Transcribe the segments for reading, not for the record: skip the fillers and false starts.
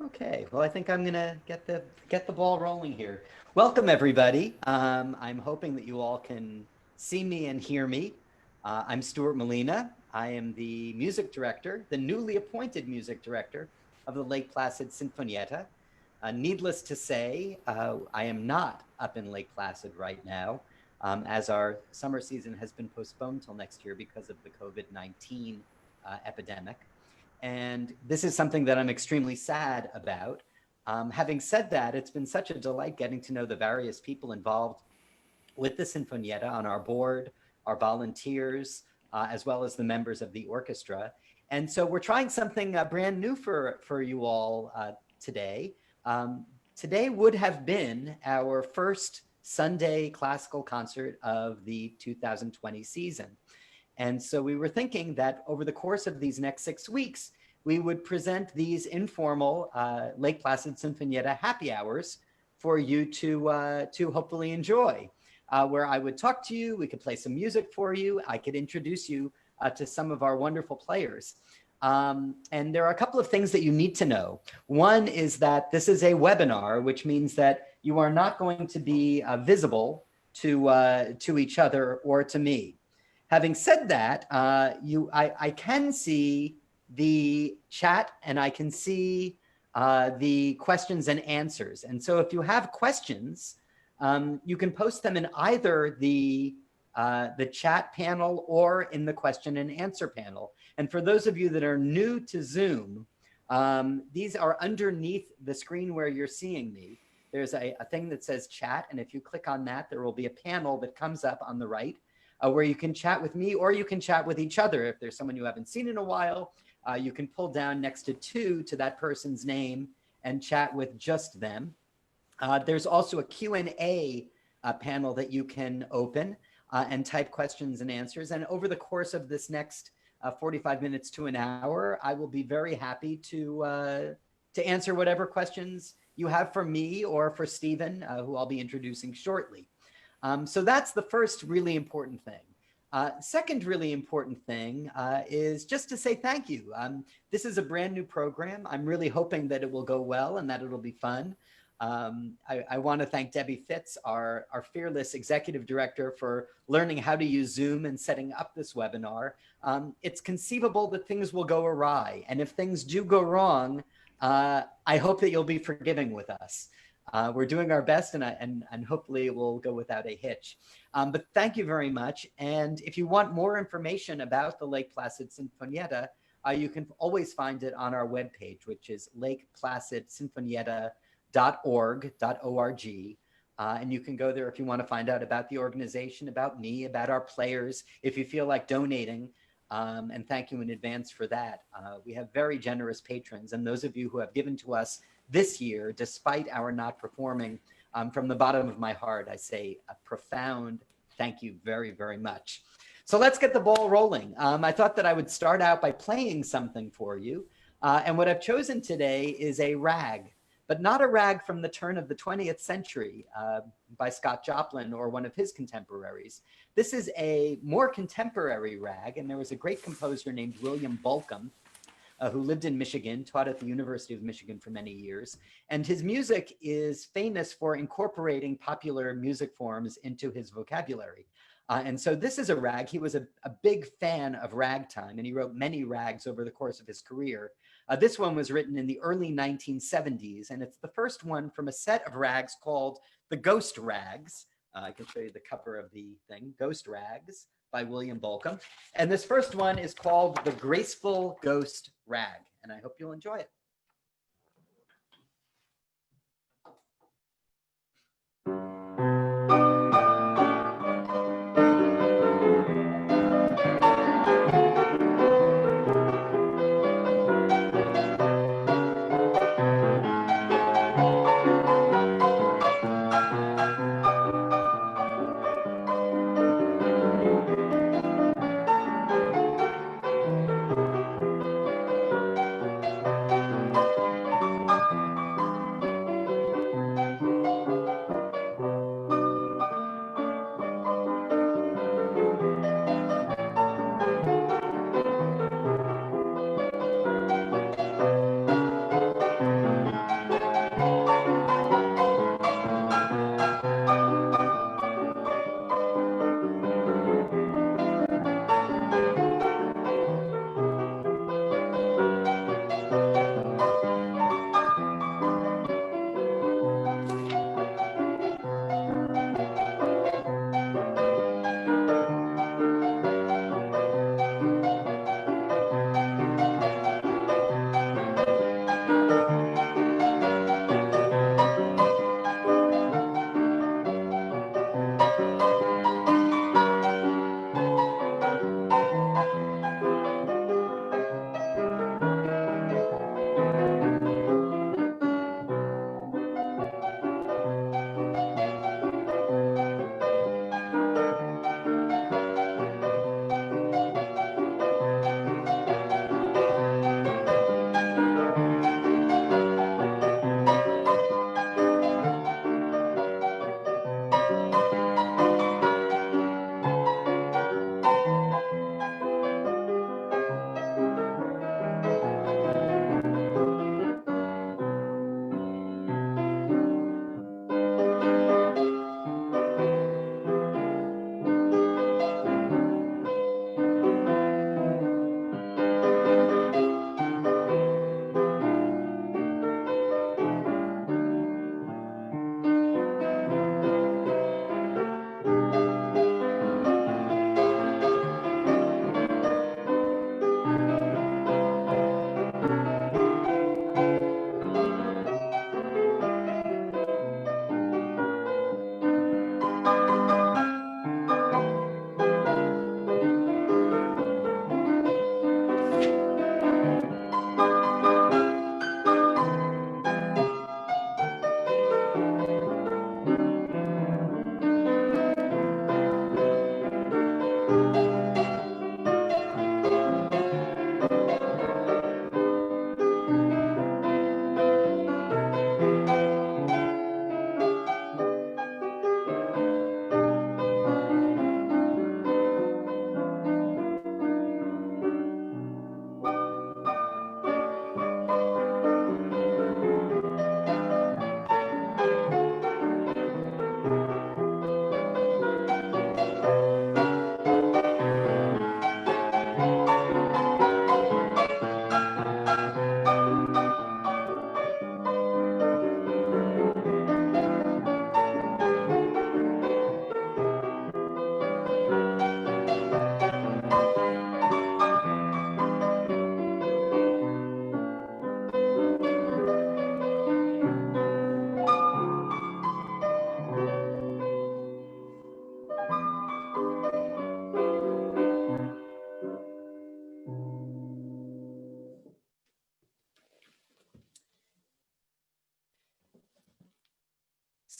Okay, well, I think I'm gonna get the ball rolling here. Welcome, everybody. I'm hoping that you all can see me and hear me. I'm Stuart Malina. I am the music director, the newly appointed music director of the Lake Placid Sinfonietta. Needless to say, I am not up in Lake Placid right now, as our summer season has been postponed till next year because of the COVID-19 epidemic. And this is something that I'm extremely sad about. Having said that, it's been such a delight getting to know the various people involved with the Sinfonietta on our board, our volunteers, as well as the members of the orchestra. And so we're trying something brand new for you all today. Um, Today would have been our first Sunday classical concert of the 2020 season. And so we were thinking that over the course of these next 6 weeks, we would present these informal Lake Placid Sinfonietta happy hours for you to hopefully enjoy, where I would talk to you, we could play some music for you, I could introduce you to some of our wonderful players. And there are a couple of things that you need to know. One is that this is a webinar, which means that you are not going to be visible to each other or to me. Having said that, I can see the chat and I can see the questions and answers. And so if you have questions, you can post them in either the chat panel or in the question and answer panel. And for those of you that are new to Zoom, these are underneath the screen where you're seeing me. There's a thing that says chat. And if you click on that, there will be a panel that comes up on the right where you can chat with me or you can chat with each other. If there's someone you haven't seen in a while, you can pull down next to two to that person's name and chat with just them. There's also a Q&A panel that you can open and type questions and answers. And over the course of this next 45 minutes to an hour, I will be very happy to answer whatever questions you have for me or for Stephen, who I'll be introducing shortly. So that's the first really important thing. Second really important thing is just to say thank you. This is a brand new program. I'm really hoping that it will go well and that it'll be fun. I want to thank Debbie Fitz, our fearless executive director, for learning how to use Zoom and setting up this webinar. It's conceivable that things will go awry. And if things do go wrong, I hope that you'll be forgiving with us. We're doing our best and hopefully it will go without a hitch. But thank you very much. And if you want more information about the Lake Placid Sinfonietta, you can always find it on our webpage, which is lakeplacidsinfonietta.org. And you can go there if you want to find out about the organization, about me, about our players, if you feel like donating. And thank you in advance for that. We have very generous patrons, and those of you who have given to us this year, despite our not performing, from the bottom of my heart, I say a profound thank you very, very much. So let's get the ball rolling. I thought that I would start out by playing something for you. And what I've chosen today is a rag, but not a rag from the turn of the 20th century by Scott Joplin or one of his contemporaries. This is a more contemporary rag, and there was a great composer named William Bolcom who lived in Michigan, taught at the University of Michigan for many years. And his music is famous for incorporating popular music forms into his vocabulary. And so this is a rag. He was a big fan of ragtime, and he wrote many rags over the course of his career. This one was written in the early 1970s, and it's the first one from a set of rags called the Ghost Rags. I can show you the cover of the thing, Ghost Rags by William Bolcom. And this first one is called The Graceful Ghost Rag, and I hope you'll enjoy it.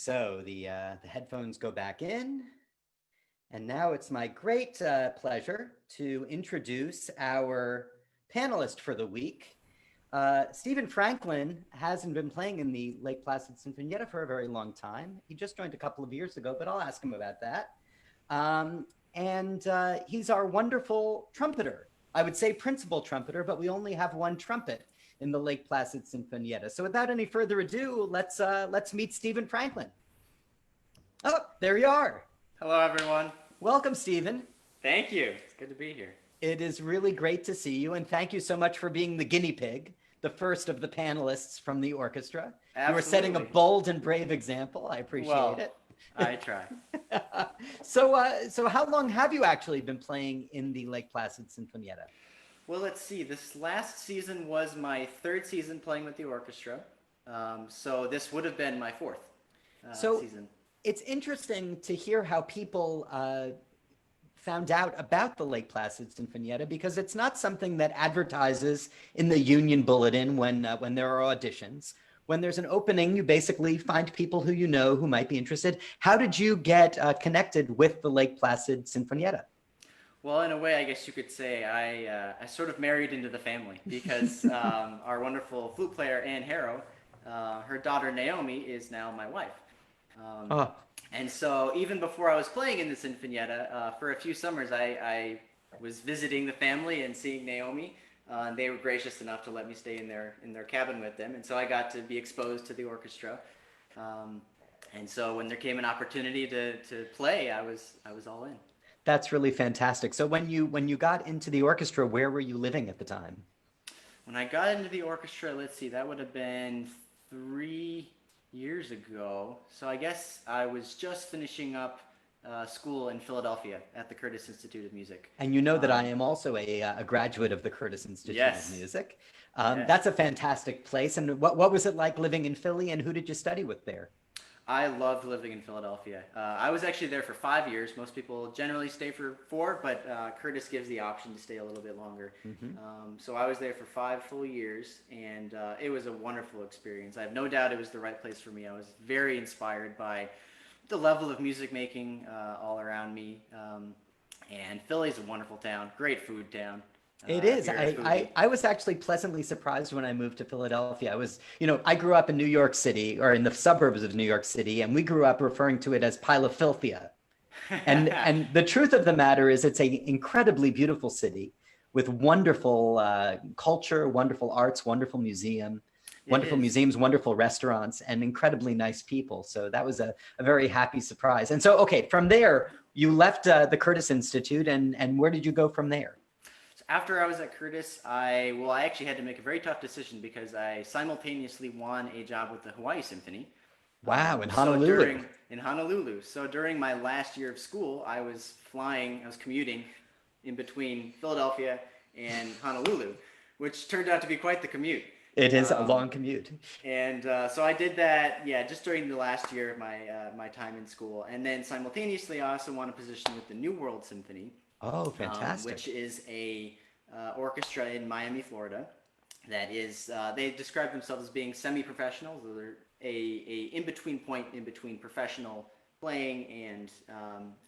So the headphones go back in, and now it's my great pleasure to introduce our panelist for the week. Stephen Franklin hasn't been playing in the Lake Placid Sinfonietta for a very long time. He just joined a couple of years ago, but I'll ask him about that. And he's our wonderful trumpeter. I would say principal trumpeter, but we only have one trumpet in the Lake Placid Sinfonietta. So without any further ado, let's meet Stephen Franklin. Oh, there you are. Hello, everyone. Welcome, Stephen. Thank you. It's good to be here. It is really great to see you, and thank you so much for being the guinea pig, the first of the panelists from the orchestra. Absolutely. You are setting a bold and brave example. I appreciate it. I try. So how long have you actually been playing in the Lake Placid Sinfonietta? Well, let's see. This last season was my third season playing with the orchestra. So this would have been my fourth season. It's interesting to hear how people found out about the Lake Placid Sinfonietta, because it's not something that advertises in the Union Bulletin when there are auditions. When there's an opening, you basically find people who you know who might be interested. How did you get connected with the Lake Placid Sinfonietta? Well, in a way, I guess you could say I sort of married into the family because our wonderful flute player, Ann Harrow, her daughter Naomi is now my wife. And so even before I was playing in the Sinfonietta, for a few summers, I was visiting the family and seeing Naomi. And they were gracious enough to let me stay in their cabin with them. And so I got to be exposed to the orchestra. And so when there came an opportunity to play, I was all in. That's really fantastic. So when you got into the orchestra, where were you living at the time? When I got into the orchestra, let's see, that would have been 3 years ago. So I guess I was just finishing up school in Philadelphia at the Curtis Institute of Music. And you know that I am also a graduate of the Curtis Institute of Music. Yes. That's a fantastic place. And what was it like living in Philly, and who did you study with there? I loved living in Philadelphia. I was actually there for 5 years. Most people generally stay for 4, but Curtis gives the option to stay a little bit longer. So I was there for 5 full years, and it was a wonderful experience. I have no doubt it was the right place for me. I was very inspired by the level of music making all around me. And Philly's a wonderful town, great food town. It is. I was actually pleasantly surprised when I moved to Philadelphia. I grew up in New York City, or in the suburbs of New York City, and we grew up referring to it as Philadelphia. And the truth of the matter is it's an incredibly beautiful city with wonderful culture, wonderful arts, wonderful museums, wonderful restaurants, and incredibly nice people. So that was a very happy surprise. And so, okay, from there, you left the Curtis Institute, and where did you go from there? After I was at Curtis, I actually had to make a very tough decision because I simultaneously won a job with the Hawaii Symphony. Wow, in Honolulu. In Honolulu. So during my last year of school, I was commuting in between Philadelphia and Honolulu, which turned out to be quite the commute. It is a long commute. And so I did that, just during the last year of my time in school. And then simultaneously, I also won a position with the New World Symphony. Oh, fantastic. Which is a orchestra in Miami, Florida. That is, they describe themselves as being semi-professional. So they're a in-between point in between professional playing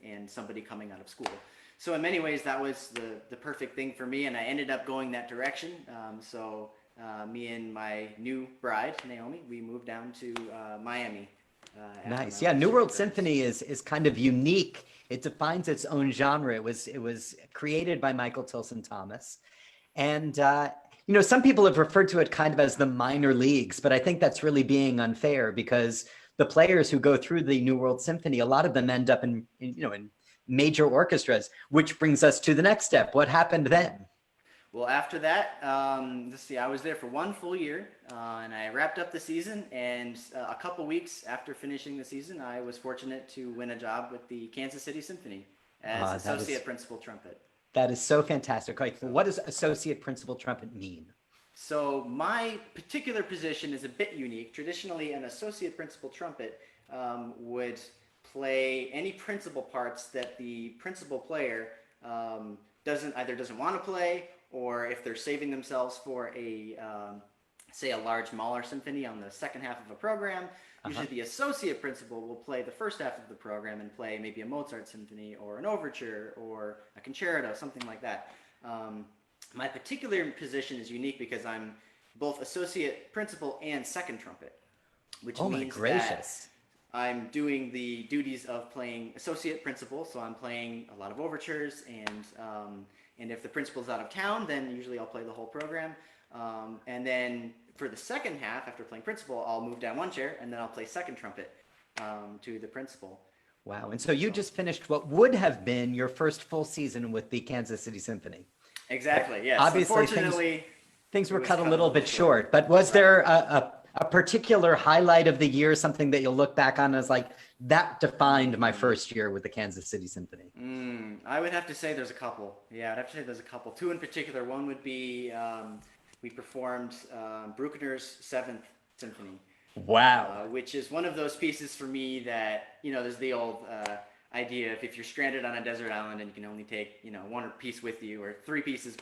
and somebody coming out of school. So in many ways, that was the perfect thing for me, and I ended up going that direction. So me and my new bride, Naomi, we moved down to Miami. Nice. Yeah, New World Symphony is kind of unique. It defines its own genre. It was created by Michael Tilson Thomas. And, some people have referred to it kind of as the minor leagues, but I think that's really being unfair because the players who go through the New World Symphony, a lot of them end up in major orchestras, which brings us to the next step. What happened then? Well, after that, let's see, I was there for 1 full year, and I wrapped up the season, and a couple weeks after finishing the season, I was fortunate to win a job with the Kansas City Symphony as associate principal trumpet. That is so fantastic. Right. What does associate principal trumpet mean? So my particular position is a bit unique. Traditionally, an associate principal trumpet would play any principal parts that the principal player doesn't want to play, or if they're saving themselves for say, a large Mahler symphony on the second half of a program. Usually the associate principal will play the first half of the program and play maybe a Mozart symphony or an overture or a concerto, something like that. My particular position is unique because I'm both associate principal and second trumpet, which Oh my means that gracious. I'm doing the duties of playing associate principal, so I'm playing a lot of overtures, and if the principal's out of town, then usually I'll play the whole program. And then for the second half, after playing principal, I'll move down one chair, and then I'll play second trumpet to the principal. Wow. And so you just finished what would have been your first full season with the Kansas City Symphony. Exactly. Yes. Obviously, Unfortunately, things it were was cut a little bit short. short, but was there a particular highlight of the year, something that you'll look back on as like, that defined my first year with the Kansas City Symphony? I would have to say there's a couple. Yeah, I'd have to say there's a couple. Two in particular. One would be we performed Bruckner's Seventh Symphony. Wow. Which is one of those pieces for me that, there's the old idea of if you're stranded on a desert island and you can only take, one piece with you or three pieces,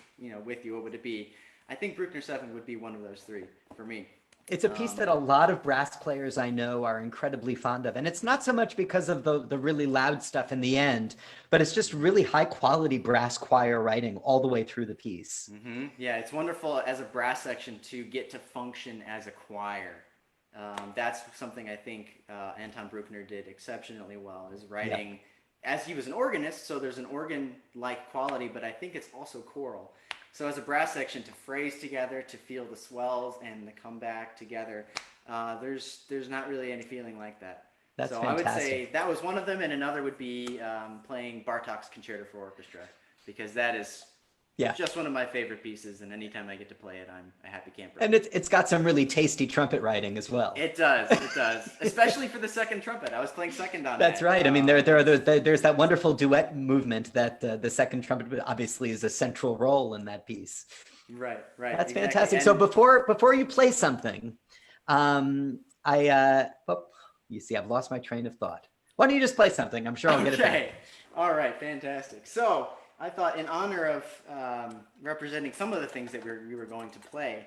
with you, what would it be? I think Bruckner 7 would be one of those three for me. It's a piece that a lot of brass players I know are incredibly fond of. And it's not so much because of the really loud stuff in the end, but it's just really high quality brass choir writing all the way through the piece. Mm-hmm. Yeah, it's wonderful as a brass section to get to function as a choir. That's something I think Anton Bruckner did exceptionally well, is writing, as he was an organist, so there's an organ-like quality, but I think it's also choral. So as a brass section, to phrase together, to feel the swells and the comeback together, there's not really any feeling like that. That's so fantastic. I would say that was one of them, and another would be playing Bartók's Concerto for Orchestra, because that is just one of my favorite pieces, and anytime I get to play it, I'm a happy camper. And it's got some really tasty trumpet writing as well. It does, especially for the second trumpet. I was playing second on That's that. right. I mean, there's that wonderful duet movement that the second trumpet obviously is a central role in that piece. Right. That's exactly. fantastic. So before you play something, you see, I've lost my train of thought. Why don't you just play something? I'm sure I'll get it back. Okay. All right. Fantastic. So I thought, in honor of representing some of the things that we were going to play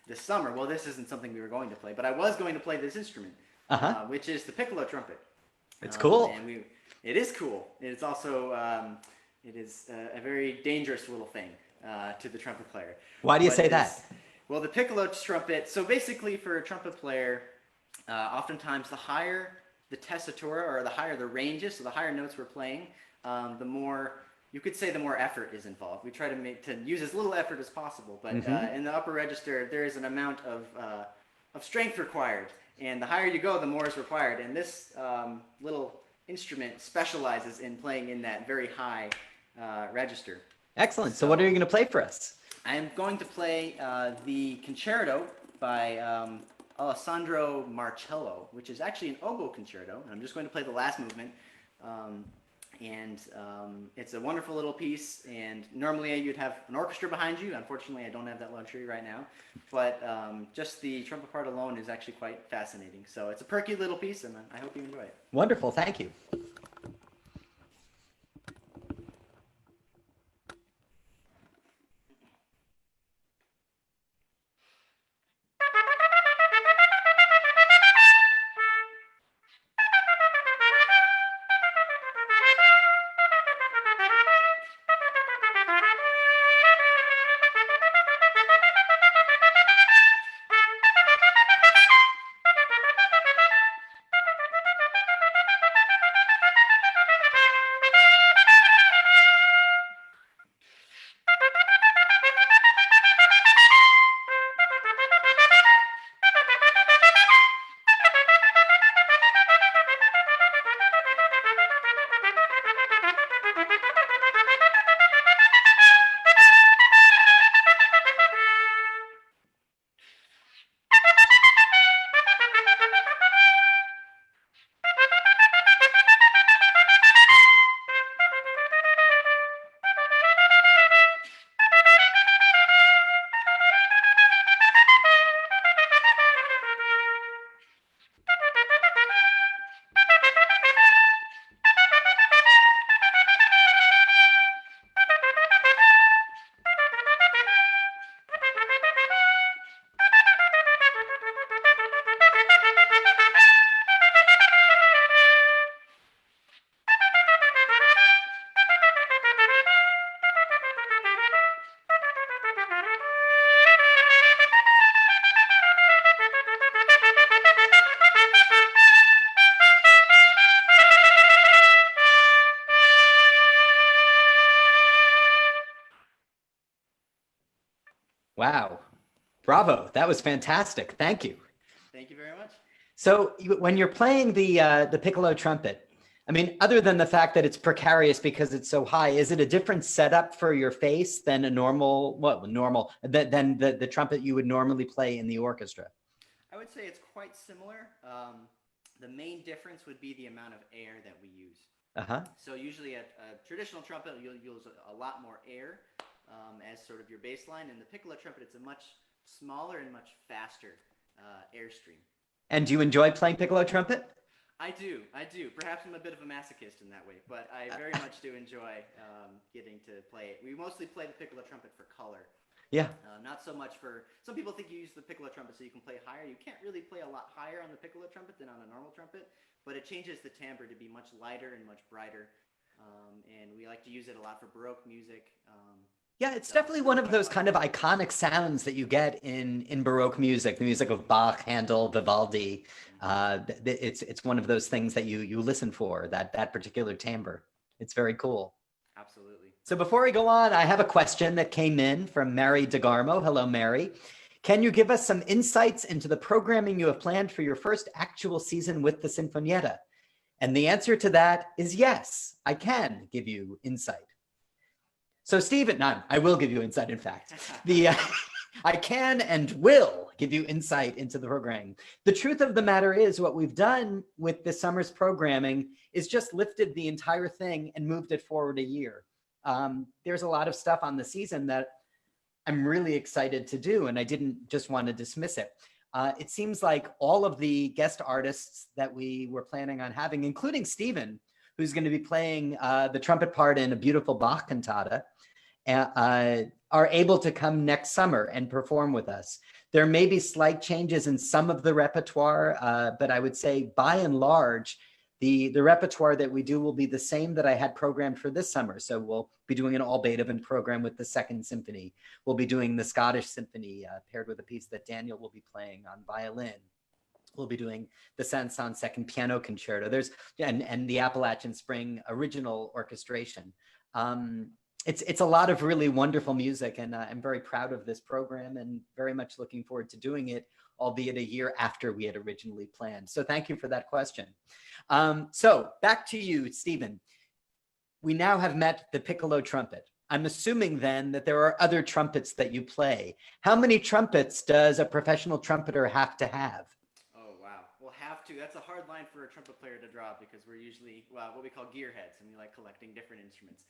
this summer. Well, this isn't something we were going to play, but I was going to play this instrument, which is the piccolo trumpet. It's cool. And it is cool. It's also it is a very dangerous little thing to the trumpet player. Why do you say that? Well, the piccolo trumpet. So basically, for a trumpet player, oftentimes the higher the tessitura, or the higher the range is, so the higher notes we're playing, the more, you could say, the more effort is involved. We try to use as little effort as possible, but in the upper register, there is an amount of strength required, and the higher you go, the more is required. And this little instrument specializes in playing in that very high register. Excellent. So what are you going to play for us? I am going to play the concerto by Alessandro Marcello, which is actually an oboe concerto. I'm just going to play the last movement. It's a wonderful little piece, and normally you'd have an orchestra behind you. Unfortunately, I don't have that luxury right now, but just the trumpet part alone is actually quite fascinating. So it's a perky little piece, and I hope you enjoy it. Wonderful. Thank you. Bravo. That was fantastic. Thank you. Thank you very much. So when you're playing the piccolo trumpet, I mean, other than the fact that it's precarious because it's so high, is it a different setup for your face than a normal, than the trumpet you would normally play in the orchestra? I would say it's quite similar. The main difference would be the amount of air that we use. Uh-huh. So usually a traditional trumpet, you'll use a lot more air as sort of your bass line. And the piccolo trumpet, it's a much smaller and much faster airstream. And do you enjoy playing piccolo trumpet? I do. Perhaps I'm a bit of a masochist in that way, but I very much do enjoy getting to play it. We mostly play the piccolo trumpet for color. Yeah. Not so much for, some people think you use the piccolo trumpet so you can play higher. You can't really play a lot higher on the piccolo trumpet than on a normal trumpet, but it changes the timbre to be much lighter and much brighter. And we like to use it a lot for Baroque music. Yeah, it's definitely one of those kind of iconic sounds that you get in Baroque music, the music of Bach, Handel, Vivaldi. It's one of those things that you listen for, that particular timbre. It's very cool. Absolutely. So before we go on, I have a question that came in from Mary DeGarmo. Hello, Mary. Can you give us some insights into the programming you have planned for your first actual season with the Sinfonietta? And the answer to that is yes, I can give you insight. So Stephen, I will give you insight, in fact. I can and will give you insight into the programming. The truth of the matter is what we've done with this summer's programming is just lifted the entire thing and moved it forward a year. There's a lot of stuff on the season that I'm really excited to do, and I didn't just want to dismiss it. It seems like all of the guest artists that we were planning on having, including Stephen, who's going to be playing the trumpet part in a beautiful Bach cantata, are able to come next summer and perform with us. There may be slight changes in some of the repertoire, but I would say by and large, the repertoire that we do will be the same that I had programmed for this summer. So we'll be doing an all Beethoven program with the Second Symphony. We'll be doing the Scottish Symphony paired with a piece that Daniel will be playing on violin. We'll be doing the Saint-Saëns Second Piano Concerto. And the Appalachian Spring original orchestration. It's a lot of really wonderful music, and I'm very proud of this program and very much looking forward to doing it, albeit a year after we had originally planned. So thank you for that question. So back to you, Stephen. We now have met the piccolo trumpet. I'm assuming then that there are other trumpets that you play. How many trumpets does a professional trumpeter have to have? That's a hard line for a trumpet player to draw because we're usually what we call gearheads, and we like collecting different instruments.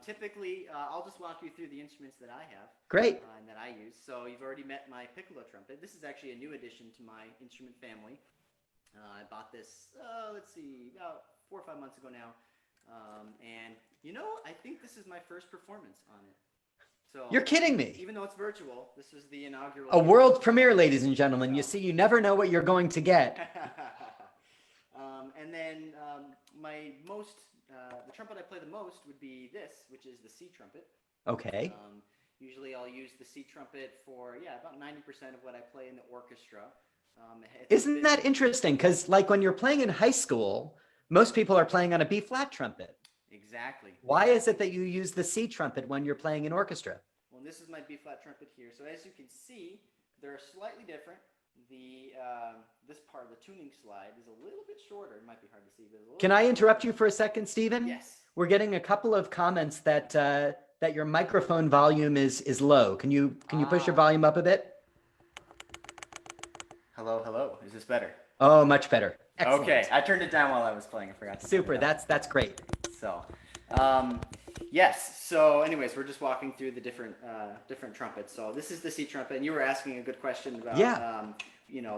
Typically, I'll just walk you through the instruments that I have. Great. And that I use. So you've already met my piccolo trumpet. This is actually a new addition to my instrument family. I bought this, about 4 or 5 months ago now. And, I think this is my first performance on it. So, you're kidding me. Even though it's virtual, this is the inaugural. A world premiere, ladies and gentlemen. You see, you never know what you're going to get. And then the trumpet I play the most would be this, which is the C trumpet. Okay. Usually I'll use the C trumpet for, about 90% of what I play in the orchestra. Isn't that interesting? Because like when you're playing in high school, most people are playing on a B-flat trumpet. Exactly. Why is it that you use the C trumpet when you're playing in orchestra? Well, this is my B-flat trumpet here. So as you can see, they're slightly different. This part of the tuning slide is a little bit shorter. It might be hard to see. But can I interrupt you for a second, Stephen? Yes. We're getting a couple of comments that your microphone volume is low. Can you push your volume up a bit? Hello. Is this better? Oh, much better. Excellent. Okay, I turned it down while I was playing. I forgot to. Super. That's great. So, yes. So, anyways, we're just walking through the different trumpets. So this is the C trumpet, and you were asking a good question about.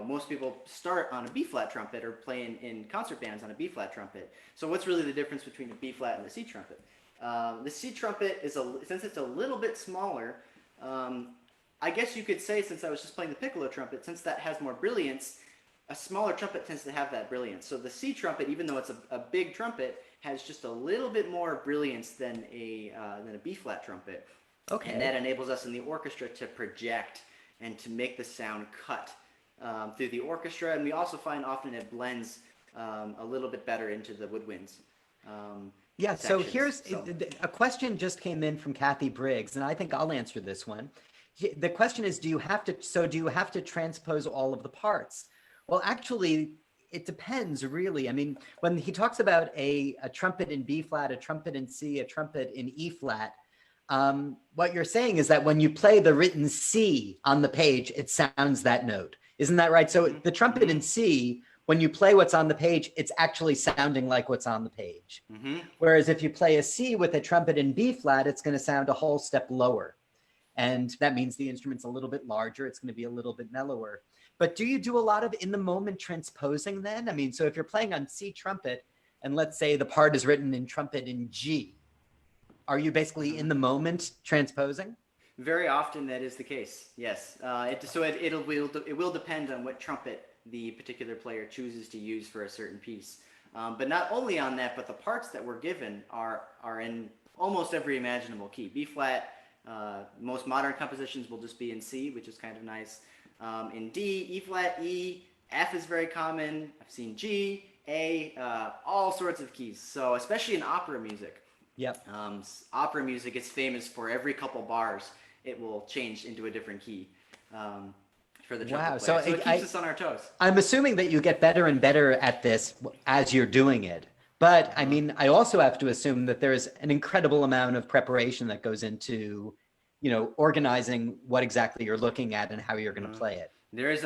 Most people start on a B-flat trumpet or play in concert bands on a B-flat trumpet. So what's really the difference between the B-flat and the C trumpet? The C trumpet since it's a little bit smaller, I guess you could say, since I was just playing the piccolo trumpet, since that has more brilliance, a smaller trumpet tends to have that brilliance. So the C trumpet, even though it's a big trumpet, has just a little bit more brilliance than a B-flat trumpet. Okay. And that enables us in the orchestra to project and to make the sound cut through the orchestra. And we also find often it blends a little bit better into the woodwinds. So here's a question just came in from Kathy Briggs, and I think I'll answer this one. the question is, do you have to transpose all of the parts? Well, actually, it depends really. I mean, when he talks about a trumpet in B flat, a trumpet in C, a trumpet in E flat, what you're saying is that when you play the written C on the page, it sounds that note. Isn't that right? So the trumpet in C, when you play what's on the page, it's actually sounding like what's on the page. Whereas if you play a C with a trumpet in B flat, it's going to sound a whole step lower. And that means the instrument's a little bit larger. It's going to be a little bit mellower. But do you do a lot of in the moment transposing then? I mean, so if you're playing on C trumpet, and let's say the part is written in trumpet in G, are you basically in the moment transposing? Very often that is the case. Yes. It will depend on what trumpet the particular player chooses to use for a certain piece. But not only on that, but the parts that we're given are in almost every imaginable key. B flat. Most modern compositions will just be in C, which is kind of nice. In D, E flat, E, F is very common. I've seen G, A, all sorts of keys. So especially in opera music. Yep. Opera music is famous for every couple bars, it will change into a different key for the trumpet player. So it keeps us on our toes. I'm assuming that you get better and better at this as you're doing it. But I mean, I also have to assume that there's an incredible amount of preparation that goes into, organizing what exactly you're looking at and how you're going to play it. There's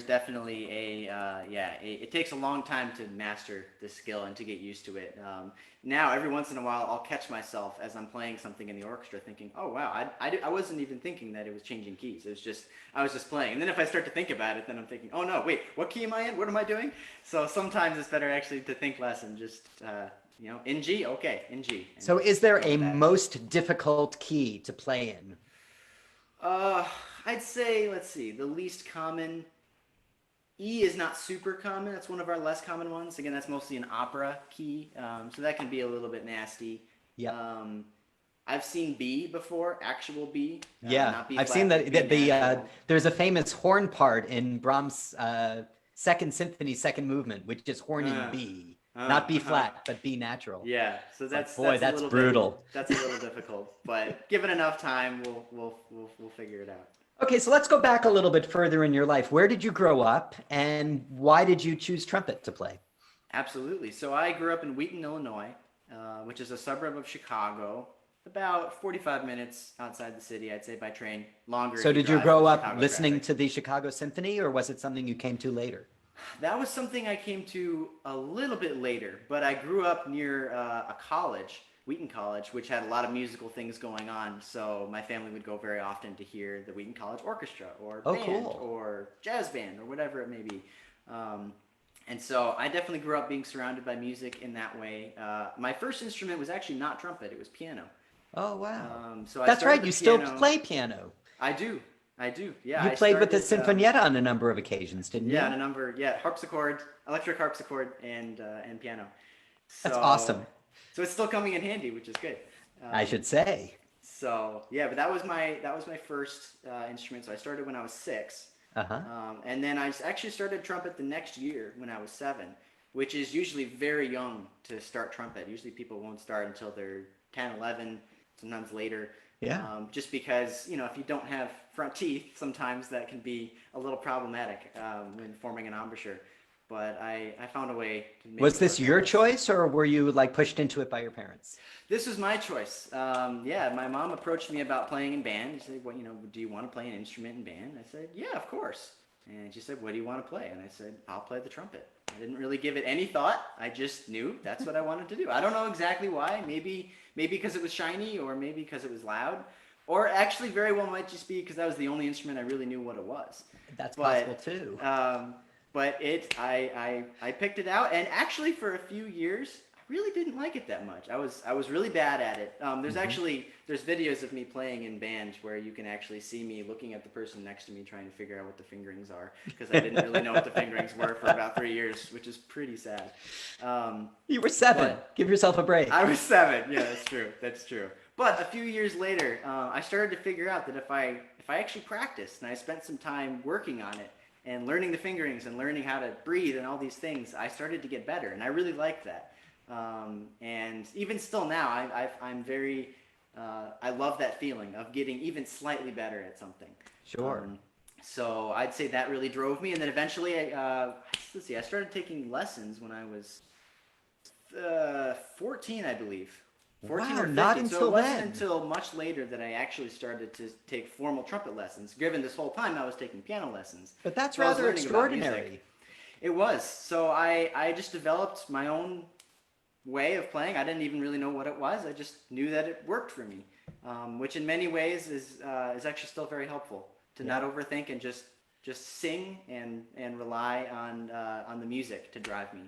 definitely it takes a long time to master this skill and to get used to it. Now, every once in a while, I'll catch myself as I'm playing something in the orchestra thinking, oh, wow, I wasn't even thinking that it was changing keys. I was just playing. And then if I start to think about it, then I'm thinking, oh, no, wait, what key am I in? What am I doing? So sometimes it's better actually to think less and just, in G, okay, in G. So is there a most difficult key to play in? I'd say, let's see, the least common. E is not super common. That's one of our less common ones. Again, that's mostly an opera key, so that can be a little bit nasty. Yeah. I've seen B before, actual B. Yeah, not B I've flat, seen but that. B There's a famous horn part in Brahms' Second Symphony, Second Movement, which is horn in B, not B flat, but B natural. Yeah, so that's brutal. That's a little difficult, but given enough time, we'll figure it out. Okay, so let's go back a little bit further in your life. Where did you grow up, and why did you choose trumpet to play? Absolutely. So I grew up in Wheaton, Illinois, which is a suburb of Chicago, about 45 minutes outside the city, I'd say, by train. Longer. So did you grow up listening to the Chicago Symphony, or was it something you came to later? That was something I came to a little bit later, but I grew up near a college, Wheaton College, which had a lot of musical things going on. So my family would go very often to hear the Wheaton College Orchestra or band or jazz band or whatever it may be. And so I definitely grew up being surrounded by music in that way. My first instrument was actually not trumpet; it was piano. Oh wow! So that's right. You still play piano. I do. Yeah. You played with the Sinfonietta on a number of occasions, didn't you? Yeah, on a number. Yeah, harpsichord, electric harpsichord, and piano. That's awesome. So it's still coming in handy, which is good. I should say. So yeah, but that was my first instrument. So I started when I was 6. And then I actually started trumpet the next year when I was 7, which is usually very young to start trumpet. Usually people won't start until they're 10, 11, sometimes later. Yeah. Just because, if you don't have front teeth, sometimes that can be a little problematic when forming an embouchure. But I found a way to make it. Was this your choice, or were you pushed into it by your parents? This was my choice. Yeah, my mom approached me about playing in band. She said, "Well, do you want to play an instrument in band?" I said, "Yeah, of course." And she said, "What do you want to play?" And I said, "I'll play the trumpet." I didn't really give it any thought. I just knew that's what I wanted to do. I don't know exactly why. Maybe because it was shiny, or maybe because it was loud, or actually very well might just be because that was the only instrument I really knew what it was. That's possible too. But I picked it out, and actually for a few years I really didn't like it that much. I was really bad at it. There's videos of me playing in band where you can actually see me looking at the person next to me trying to figure out what the fingerings are, because I didn't really know what the fingerings were for about 3 years, which is pretty sad. You were 7. Give yourself a break. I was 7. Yeah, that's true. But a few years later, I started to figure out that if I actually practiced and I spent some time working on it and learning the fingerings and learning how to breathe and all these things, I started to get better, and I really liked that. And even still now, I'm very I love that feeling of getting even slightly better at something. Sure. Um, so I'd say that really drove me, and then eventually, let's see, I started taking lessons when I was 14, I believe. 14 Wow, or not 15. So it until wasn't then. until much later that I actually started to take formal trumpet lessons. Given this whole time I was taking piano lessons. But that's So I was rather learning about music. extraordinary. It was. So I just developed my own way of playing. I didn't even really know what it was. I just knew that it worked for me, which in many ways is actually still very helpful to not Yeah. overthink and just sing and rely on the music to drive me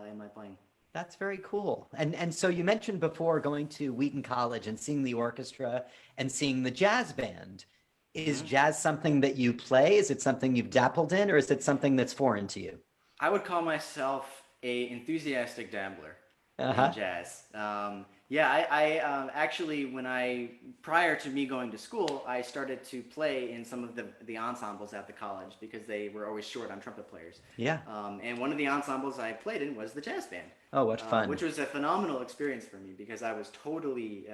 in my playing. That's very cool. And so you mentioned before going to Wheaton College and seeing the orchestra and seeing the jazz band. Is Hmm. jazz something that you play? Is it something you've dabbled in, or is it something that's foreign to you? I would call myself a enthusiastic dabbler in Uh-huh. jazz. Yeah, I actually, prior to me going to school, I started to play in some of the ensembles at the college because they were always short on trumpet players. Yeah. And one of the ensembles I played in was the jazz band, Oh, what fun. which was a phenomenal experience for me because I was totally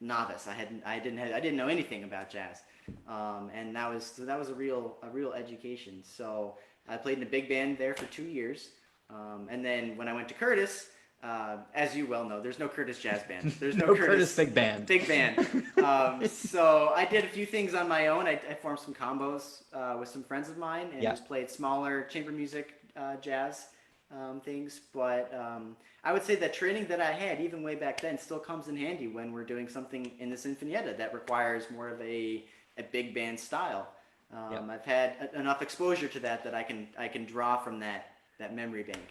novice. I didn't know anything about jazz, and that was a real education. So I played in a big band there for 2 years, and then when I went to Curtis, as you well know, there's no Curtis Jazz Band. There's no No Curtis Curtis Big Band. Big Band. So I did a few things on my own. I formed some combos with some friends of mine and Yeah. just played smaller chamber music jazz things. But I would say that training that I had, even way back then, still comes in handy when we're doing something in the Sinfonietta that requires more of a big band style. Yep. I've had enough exposure to that I can draw from that memory bank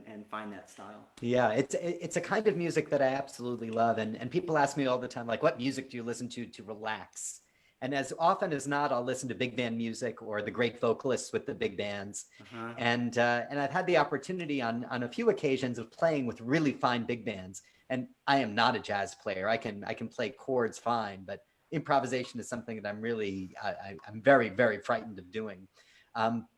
and find that style. Yeah, it's a kind of music that I absolutely love, and people ask me all the time, like, what music do you listen to relax? And as often as not, I'll listen to big band music or the great vocalists with the big bands, Uh-huh. and I've had the opportunity on a few occasions of playing with really fine big bands. And I am not a jazz player. I can play chords fine, but improvisation is something that I'm very frightened of doing.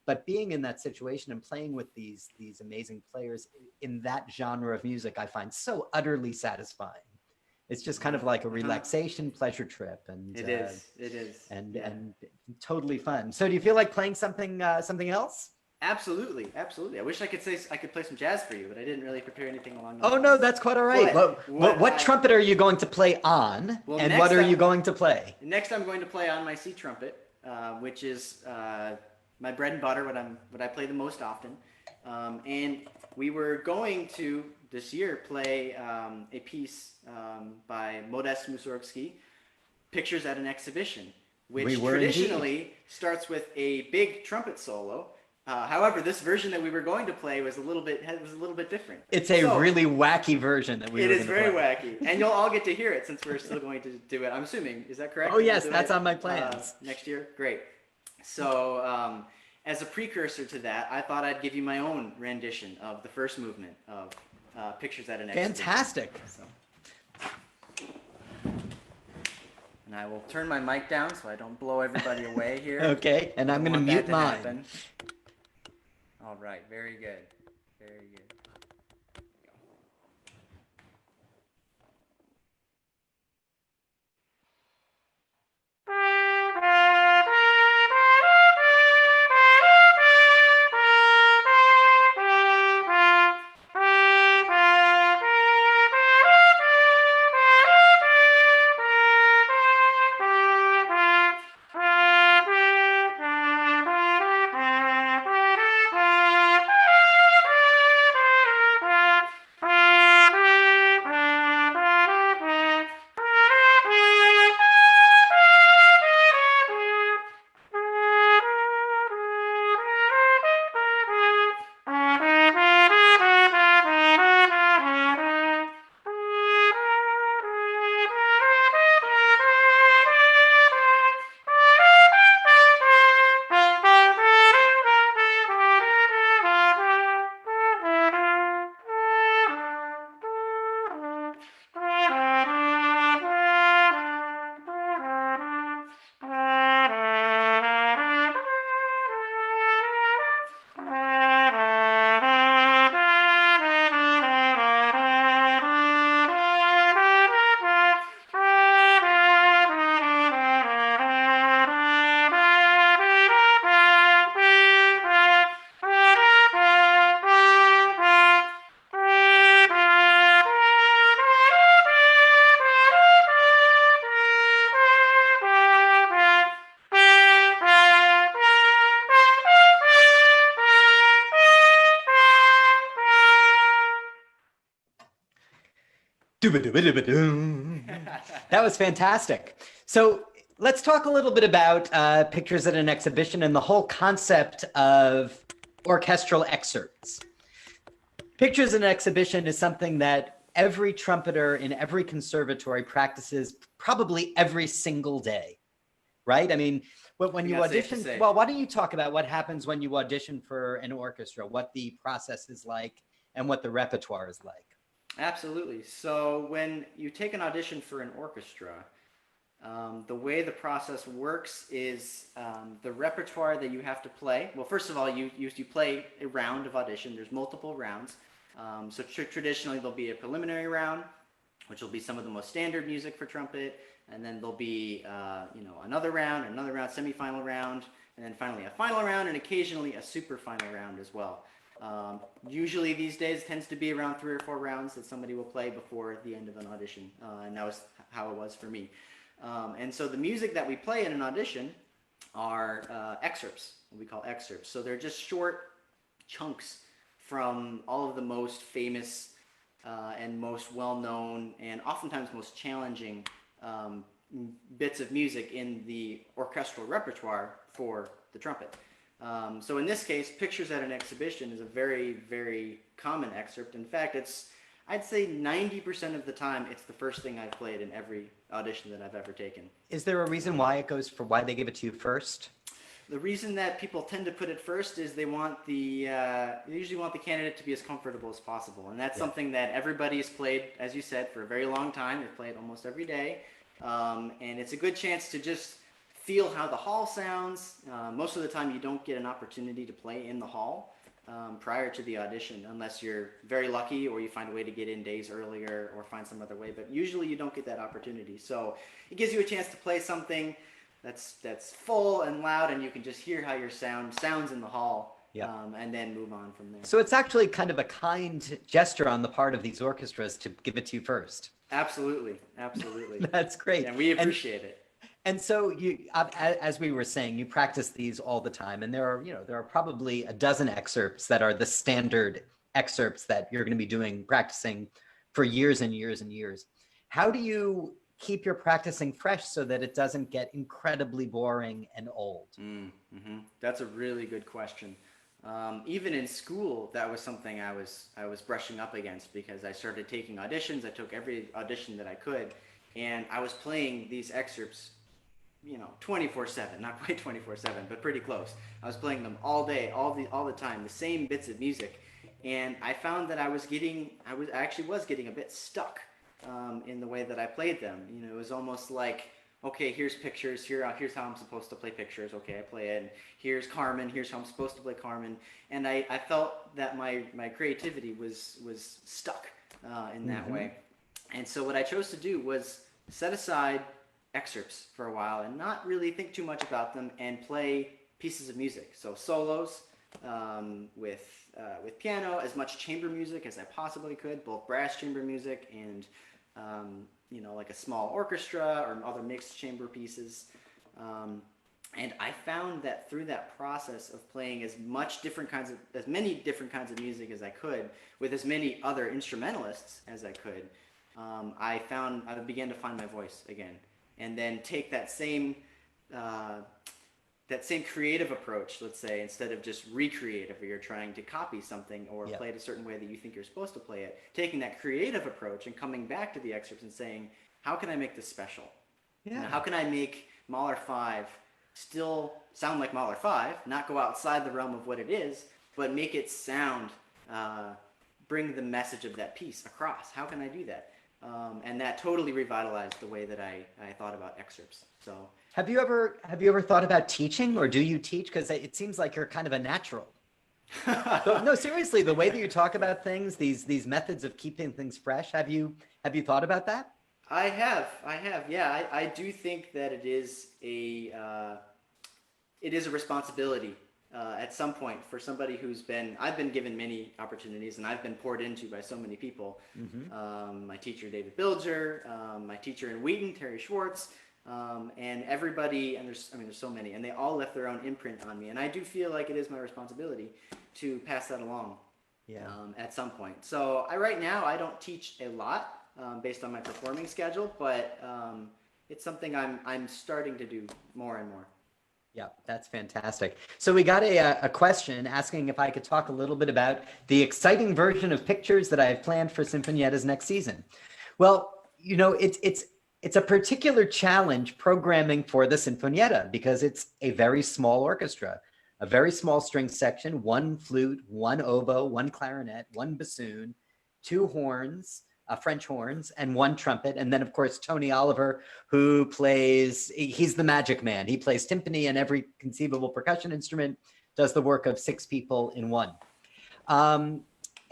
But being in that situation and playing with these amazing players in that genre of music, I find so utterly satisfying. It's just kind Uh-huh. of like a Uh-huh. relaxation pleasure trip, It is. It is. Yeah. and totally fun. So, do you feel like playing something else? Absolutely. Absolutely. I wish I could say I could play some jazz for you, but I didn't really prepare anything along those Oh no, lines. that's quite all right. But What trumpet are you going to play on, well, and what next are you going to play? I'm going to play on my C trumpet, which is my bread and butter, what I play the most often. And we were going to this year play a piece by Modest Mussorgsky, Pictures at an Exhibition, We which were indeed. traditionally starts with a big trumpet solo. However, this version that we were going to play was a little bit different. It's a So really wacky version that we it were is going to very play. wacky, and you'll all get to hear it since we're still going to do it. I'm assuming, is that correct? Oh We'll yes, do that's it on my plans. next year. Great. So, as a precursor to that, I thought I'd give you my own rendition of the first movement of Pictures at an Exhibition. Fantastic. So, and I will turn my mic down so I don't blow everybody away here. Okay, and I'm Don't going to want that mute mine. happen. All right, very good. Very good. Doo-ba-doo-ba-doo-ba-doo. That was fantastic. So let's talk a little bit about pictures at an exhibition and the whole concept of orchestral excerpts. Pictures in an exhibition is something that every trumpeter in every conservatory practices probably every single day, right? I mean, when you audition, well, why don't you talk about what happens when you audition for an orchestra, what the process is like, and what the repertoire is like? Absolutely. So when you take an audition for an orchestra, the way the process works is the repertoire that you have to play. Well, first of all, you play a round of audition. There's multiple rounds. So traditionally, there'll be a preliminary round, which will be some of the most standard music for trumpet, and then there'll be another round, semifinal round, and then finally a final round, and occasionally a super final round as well. Usually these days it tends to be around 3 or 4 rounds that somebody will play before the end of an audition, and that was how it was for me. And so the music that we play in an audition are excerpts, what we call excerpts. So they're just short chunks from all of the most famous and most well-known and oftentimes most challenging bits of music in the orchestral repertoire for the trumpet. So in this case, Pictures at an Exhibition is a very, very common excerpt. In fact, I'd say 90% of the time, it's the first thing I've played in every audition that I've ever taken. Is there a reason why why they give it to you first? The reason that people tend to put it first is they usually want the candidate to be as comfortable as possible. And that's something that everybody has played, as you said, for a very long time. They've played almost every day. And it's a good chance to just feel how the hall sounds. Most of the time you don't get an opportunity to play in the hall prior to the audition unless you're very lucky or you find a way to get in days earlier or find some other way, but usually you don't get that opportunity. So it gives you a chance to play something that's full and loud, and you can just hear how your sounds in the hall. And then move on from there. So it's actually kind of a kind gesture on the part of these orchestras to give it to you first. Absolutely. That's great. And we appreciate it. And so you, as we were saying, you practice these all the time, and there are probably a dozen excerpts that are the standard excerpts that you're going to be practicing for years and years and years. How do you keep your practicing fresh so that it doesn't get incredibly boring and old? That's a really good question. Even in school, that was something I was brushing up against because I started taking auditions. I took every audition that I could, and I was playing these excerpts 24/7, not quite 24/7, but pretty close. I was playing them all day, all the time, the same bits of music, and I found that I actually was getting a bit stuck in the way that I played them. It was almost like, okay, here's Pictures, here's how I'm supposed to play Pictures. Okay, I play it. And here's Carmen, here's how I'm supposed to play Carmen, and I felt that my creativity was stuck in that way. And so what I chose to do was set aside excerpts for a while and not really think too much about them and play pieces of music. So solos with piano, as much chamber music as I possibly could, both brass chamber music and like a small orchestra or other mixed chamber pieces. And I found that through that process of playing as many different kinds of music as I could with as many other instrumentalists as I could, I began to find my voice again. And then take that same creative approach, let's say, instead of just recreative, where you're trying to copy something or play it a certain way that you think you're supposed to play it, taking that creative approach and coming back to the excerpts and saying, how can I make this special? How can I make Mahler 5 still sound like Mahler 5, not go outside the realm of what it is, but make it sound, bring the message of that piece across? How can I do that? And that totally revitalized the way that I thought about excerpts. So, have you ever thought about teaching, or do you teach? Because it seems like you're kind of a natural. No, seriously, the way that you talk about things, these methods of keeping things fresh, have you thought about that? I have. Yeah, I do think that it is a responsibility at some point for somebody I've been given many opportunities and I've been poured into by so many people. My teacher, David Bilger, my teacher in Wheaton, Terry Schwartz, and everybody, and there's so many, and they all left their own imprint on me. And I do feel like it is my responsibility to pass that along at some point. So right now, I don't teach a lot. based on my performing schedule, but it's something I'm starting to do more and more. Yeah, that's fantastic. So we got a question asking if I could talk a little bit about the exciting version of pictures that I have planned for Sinfonietta's next season. Well, you know, it's a particular challenge programming for the Sinfonietta because it's a very small orchestra, a very small string section, one flute, one oboe, one clarinet, one bassoon, two horns, French horns, and one trumpet. And then, of course, Tony Oliver, who plays, he's the magic man. He plays timpani and every conceivable percussion instrument, does the work of six people in one.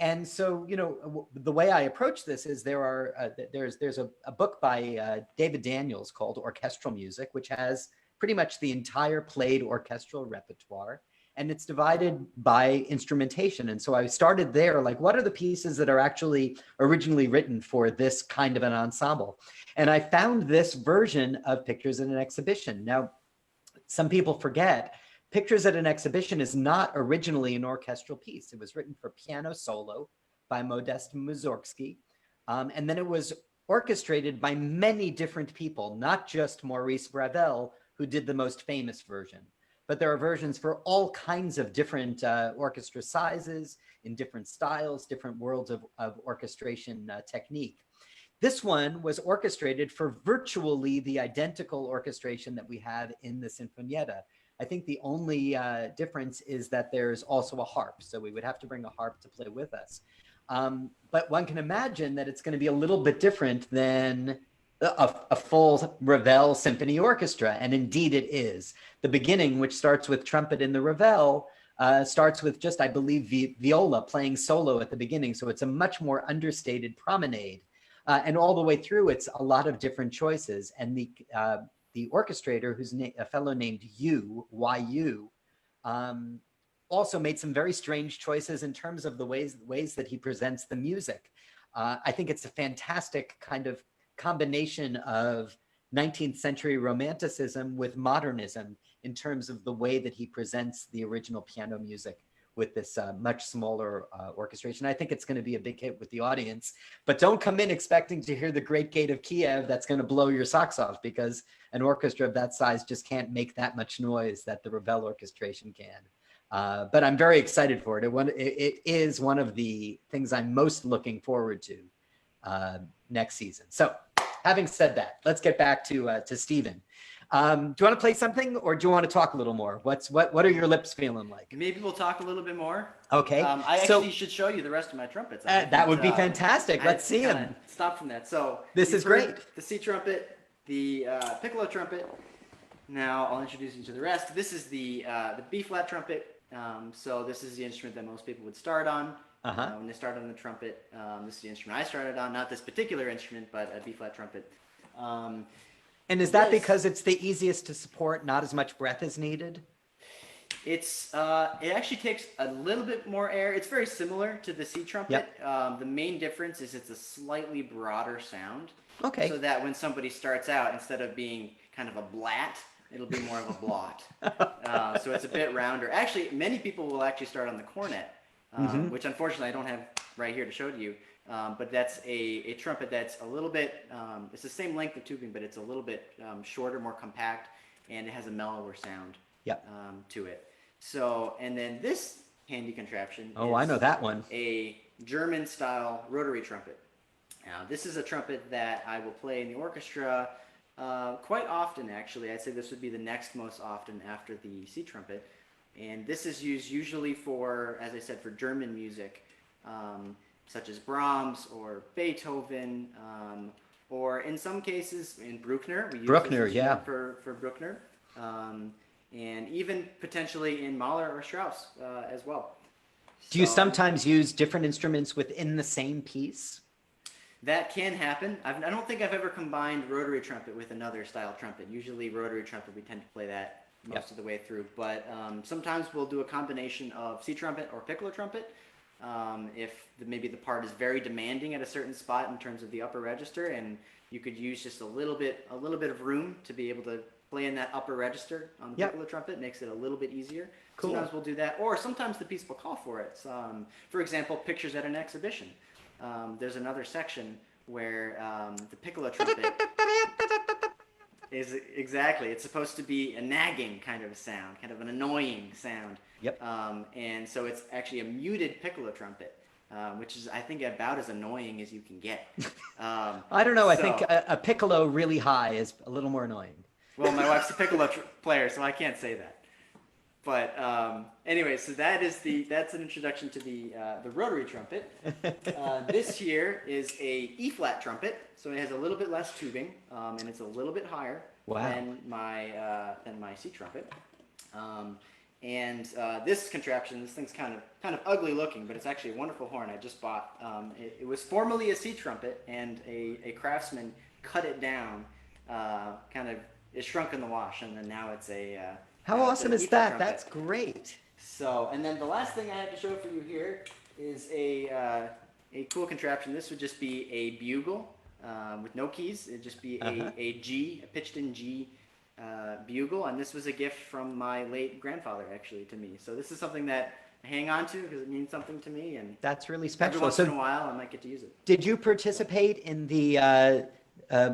And so, you know, the way I approach this is there's a book by David Daniels called Orchestral Music, which has pretty much the entire played orchestral repertoire, and it's divided by instrumentation. And so I started there, like, what are the pieces that are actually originally written for this kind of an ensemble? And I found this version of Pictures in an Exhibition. Now, some people forget Pictures at an Exhibition is not originally an orchestral piece. It was written for piano solo by Modest Mussorgsky. And then it was orchestrated by many different people, not just Maurice Ravel, who did the most famous version. But there are versions for all kinds of different orchestra sizes, in different styles, different worlds of orchestration technique. This one was orchestrated for virtually the identical orchestration that we have in the Sinfonietta. I think the only difference is that there's also a harp. So we would have to bring a harp to play with us. But one can imagine that it's going to be a little bit different than a full Ravel symphony orchestra. And indeed it is. The beginning, which starts with trumpet in the Ravel, starts with just, I believe, viola playing solo at the beginning. So it's a much more understated promenade. And all the way through, it's a lot of different choices. And the orchestrator, who's a fellow named YU, also made some very strange choices in terms of the ways that he presents the music. I think it's a fantastic kind of combination of 19th century romanticism with modernism in terms of the way that he presents the original piano music with this much smaller orchestration. I think it's going to be a big hit with the audience, but don't come in expecting to hear the Great Gate of Kiev. That's going to blow your socks off because an orchestra of that size just can't make that much noise that the Ravel orchestration can. But I'm very excited for it. It is one of the things I'm most looking forward to next season. So having said that, let's get back to Stephen. Do you want to play something or do you want to talk a little more? What are your lips feeling like? Maybe we'll talk a little bit more. Okay. I actually should show you the rest of my trumpets. That would be fantastic. Let's see them. Stop from that. So this is great. The C trumpet, the piccolo trumpet. Now I'll introduce you to the rest. This is the B flat trumpet. So this is the instrument that most people would start on when they start on the trumpet. This is the instrument I started on, not this particular instrument, but a B flat trumpet. And is that because it's the easiest to support, not as much breath is needed? It actually takes a little bit more air. It's very similar to the C trumpet. Yep. The main difference is it's a slightly broader sound. Okay. So that when somebody starts out, instead of being kind of a blat, it'll be more of a blot. So it's a bit rounder. Actually, many people will actually start on the cornet, which unfortunately I don't have right here to show to you. But that's a trumpet that's a little bit, it's the same length of tubing, but it's a little bit shorter, more compact, and it has a mellower sound to it. So, and then this handy contraption is I know that one. A German-style rotary trumpet. Now, this is a trumpet that I will play in the orchestra quite often, actually. I'd say this would be the next most often after the C trumpet. And this is used usually for, as I said, for German music. Such as Brahms or Beethoven, or in some cases in Bruckner. We use Bruckner, for Bruckner, and even potentially in Mahler or Strauss as well. Do you sometimes use different instruments within the same piece? That can happen. I don't think I've ever combined rotary trumpet with another style trumpet. Usually rotary trumpet, we tend to play that most of the way through. But sometimes we'll do a combination of C trumpet or piccolo trumpet. If maybe the part is very demanding at a certain spot in terms of the upper register, and you could use just a little bit of room to be able to play in that upper register on the piccolo trumpet, makes it a little bit easier. Cool. Sometimes we'll do that, or sometimes the piece will call for it. For example, Pictures at an Exhibition. There's another section where the piccolo trumpet is exactly. It's supposed to be a nagging kind of a sound, kind of an annoying sound. Yep. And so it's actually a muted piccolo trumpet, which is, I think, about as annoying as you can get. I don't know. I think So, a piccolo really high is a little more annoying. well, my wife's a piccolo player, so I can't say that. But anyway, so that's an introduction to the rotary trumpet. This here is a E flat trumpet, so it has a little bit less tubing, and it's a little bit higher Wow. than my C trumpet. And this contraption, this thing's kind of ugly looking, but it's actually a wonderful horn I just bought. It was formerly a C trumpet, and a craftsman cut it down, it shrunk in the wash, and then now it's a How awesome is that? trumpet. That's great. So, and then the last thing I have to show for you here is a cool contraption. This would just be a bugle with no keys. It'd just be a pitched-in G bugle, and this was a gift from my late grandfather, actually, to me. So this is something that I hang on to because it means something to me, and That's really special. every once in a while I might get to use it. Did you participate in the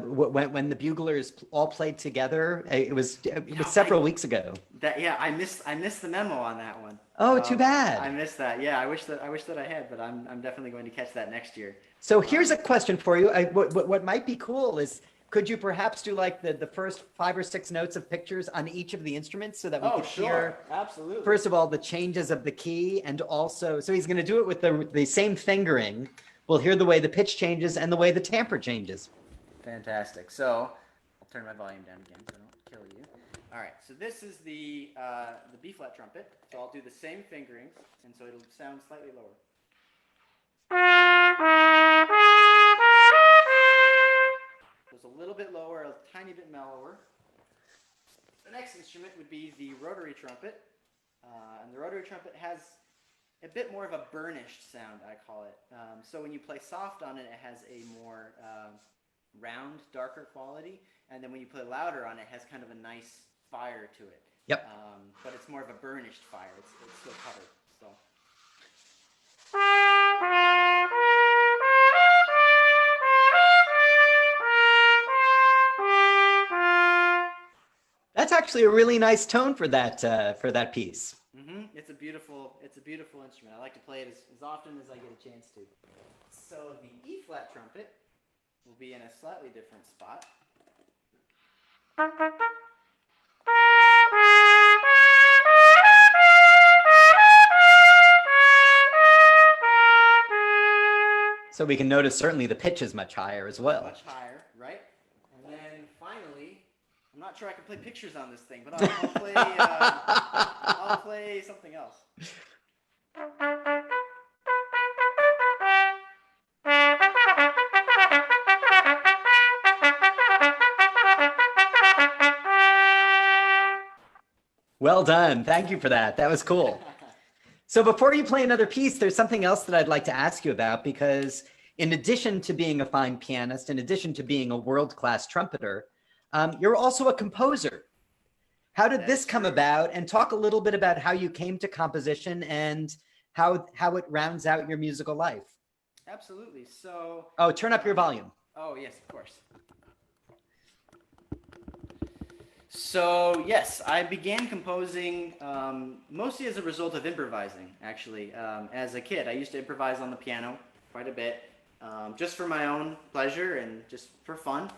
when the buglers all played together? It was several weeks ago. I missed the memo on that one. Oh, too bad. I missed that. Yeah, I wish that I had, but I'm definitely going to catch that next year. So here's a question for you. What might be cool is, could you perhaps do like the first 5 or 6 notes of pictures on each of the instruments so that we could hear, absolutely. first of all, the changes of the key, and also, so he's going to do it with the same fingering. We'll hear the way the pitch changes and the way the timbre changes. Fantastic. So I'll turn my volume down again so I don't kill you. All right. So this is the B flat trumpet. So I'll do the same fingerings, and so it'll sound slightly lower. So it's a little bit lower, a tiny bit mellower. The next instrument would be the rotary trumpet, and the rotary trumpet has a bit more of a burnished sound, I call it. So when you play soft on it, it has a more round, darker quality, and then when you play louder on it, it has kind of a nice fire to it. Yep. But it's more of a burnished fire. It's still covered. So. That's actually a really nice tone for that piece. It's a beautiful instrument. I like to play it as often as I get a chance to. So the E flat trumpet will be in a slightly different spot. So we can notice certainly the pitch is much higher as well. Much higher, right? And then finally, I'm not sure I can play pictures on this thing, but I'll play something else. Well done. Thank you for that. That was cool. So before you play another piece, there's something else that I'd like to ask you about, because in addition to being a fine pianist, in addition to being a world-class trumpeter, you're also a composer. How did this come about? And talk a little bit about how you came to composition and how it rounds out your musical life. Absolutely. So. Oh, turn up your volume. Oh, yes, of course. So, yes, I began composing mostly as a result of improvising, actually. As a kid, I used to improvise on the piano quite a bit, just for my own pleasure and just for fun.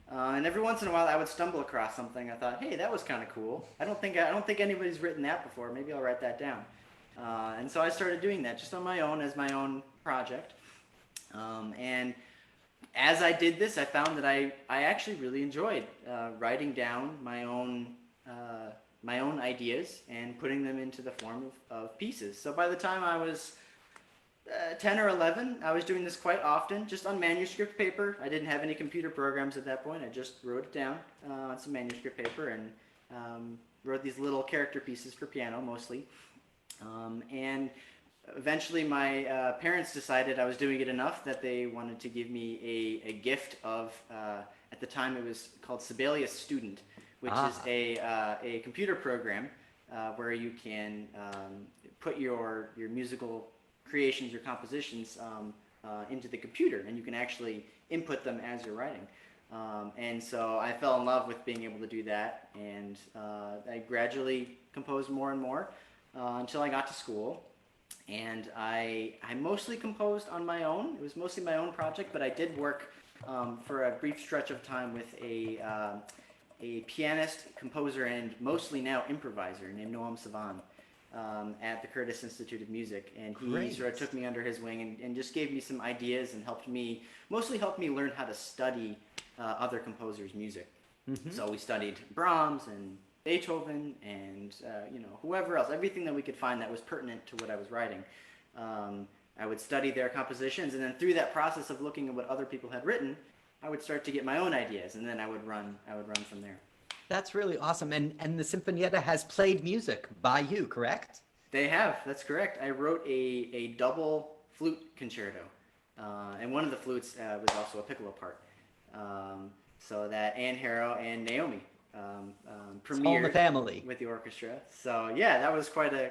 And every once in a while, I would stumble across something. I thought, hey, that was kind of cool. I don't think anybody's written that before. Maybe I'll write that down. And so I started doing that just on my own as my own project. And as I did this, I found that I actually really enjoyed writing down my own ideas and putting them into the form of pieces. So by the time I was 10 or 11, I was doing this quite often, just on manuscript paper. I didn't have any computer programs at that point. I just wrote it down on some manuscript paper and wrote these little character pieces for piano, mostly. And eventually my parents decided I was doing it enough that they wanted to give me a gift of, at the time it was called Sibelius Student, which is a computer program where you can put your musical creations, your compositions into the computer, and you can actually input them as you're writing. And so I fell in love with being able to do that, and I gradually composed more and more until I got to school. And I mostly composed on my own. It was mostly my own project, but I did work for a brief stretch of time with a pianist, composer, and mostly now improviser named Noam Savan at the Curtis Institute of Music. And he Great. sort of took me under his wing and just gave me some ideas and mostly helped me learn how to study other composers' music. Mm-hmm. So we studied Brahms and Beethoven and whoever else, everything that we could find that was pertinent to what I was writing. I would study their compositions, and then through that process of looking at what other people had written, I would start to get my own ideas, and then I would run from there. That's really awesome. And the Sinfonietta has played music by you, correct? They have. That's correct. I wrote a double flute concerto, and one of the flutes was also a piccolo part. So that Anne Harrow and Naomi premiered all in the family with the orchestra. So yeah, that was quite a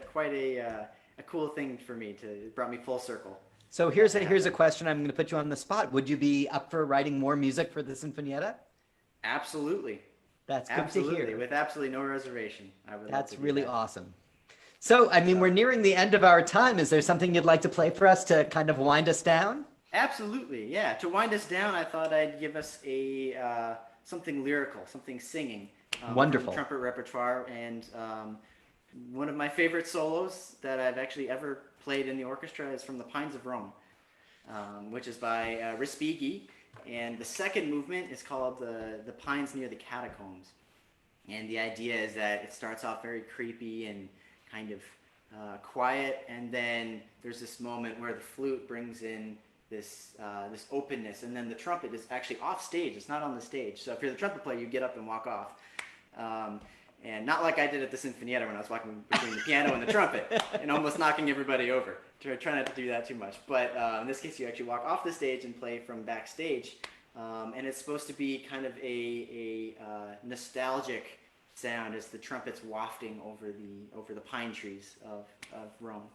cool thing for me. It brought me full circle. So here's a question. I'm going to put you on the spot. Would you be up for writing more music for the Sinfonietta? Absolutely. That's good to hear. With absolutely no reservation. That's really awesome. So, I mean, we're nearing the end of our time. Is there something you'd like to play for us to kind of wind us down? Absolutely, yeah. To wind us down, I thought I'd give us something lyrical, something singing. Wonderful. From trumpet repertoire, and one of my favorite solos that I've actually ever played in the orchestra is from The Pines of Rome, which is by Respighi. And the second movement is called the Pines Near the Catacombs. And the idea is that it starts off very creepy and kind of quiet, and then there's this moment where the flute brings in this openness, and then the trumpet is actually off stage. It's not on the stage. So if you're the trumpet player, you get up and walk off. And not like I did at the Sinfonietta when I was walking between the piano and the trumpet and almost knocking everybody over. Try not to do that too much. But in this case, you actually walk off the stage and play from backstage. And it's supposed to be kind of a nostalgic sound as the trumpet's wafting over the pine trees of Rome.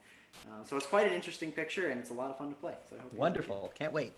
So it's quite an interesting picture, and it's a lot of fun to play. So I hope Wonderful. Can't wait.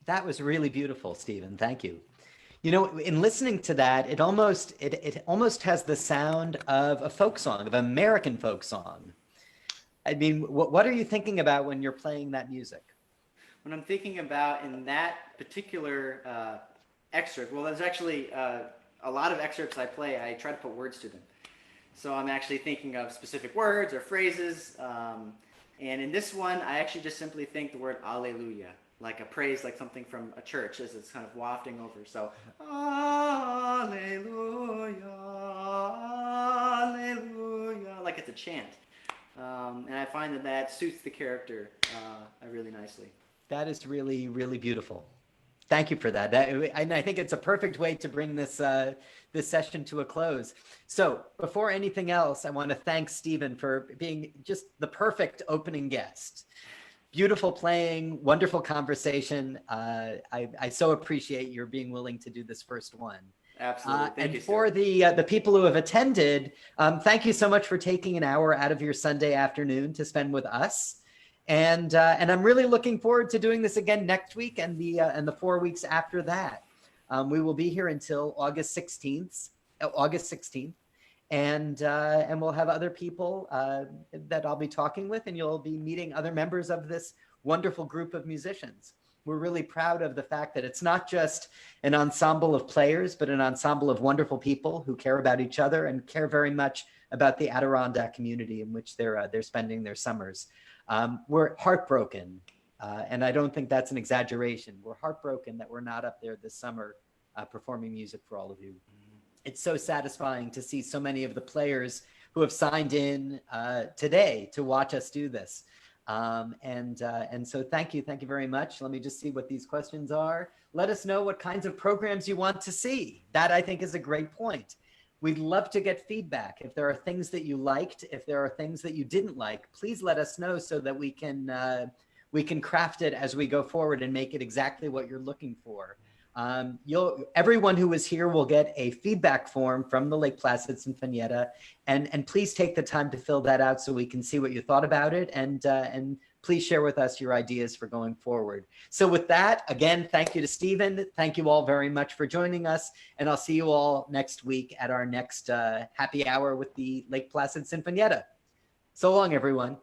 That was really beautiful, Stephen. Thank you. You know, in listening to that, it almost has the sound of a folk song, of an American folk song. I mean, what are you thinking about when you're playing that music? What I'm thinking about in that particular excerpt, well, there's actually a lot of excerpts I play, I try to put words to them. So I'm actually thinking of specific words or phrases. And in this one, I actually just simply think the word Alleluia, like a praise, like something from a church as it's kind of wafting over. So, Alleluia, Alleluia, like it's a chant. And I find that suits the character really nicely. That is really, really beautiful. Thank you for that. And I think it's a perfect way to bring this session to a close. So before anything else, I want to thank Stephen for being just the perfect opening guest. Beautiful playing, wonderful conversation. I so appreciate your being willing to do this first one. Absolutely. Thank And you, for Stuart. the people who have attended, thank you so much for taking an hour out of your Sunday afternoon to spend with us. And I'm really looking forward to doing this again next week and the 4 weeks after that. We will be here until August 16th, and we'll have other people that I'll be talking with, and you'll be meeting other members of this wonderful group of musicians. We're really proud of the fact that it's not just an ensemble of players, but an ensemble of wonderful people who care about each other and care very much about the Adirondack community in which they're spending their summers. We're heartbroken, and I don't think that's an exaggeration. We're heartbroken that we're not up there this summer performing music for all of you. It's so satisfying to see so many of the players who have signed in today to watch us do this. And so thank you very much. Let me just see what these questions are. Let us know what kinds of programs you want to see. That, I think, is a great point. We'd love to get feedback. If there are things that you liked, if there are things that you didn't like, please let us know so that we can craft it as we go forward and make it exactly what you're looking for. Everyone who is here will get a feedback form from the Lake Placid Sinfonietta, and please take the time to fill that out so we can see what you thought about it, and please share with us your ideas for going forward. So with that, again, thank you to Stephen. Thank you all very much for joining us, and I'll see you all next week at our next happy hour with the Lake Placid Sinfonietta. So long, everyone.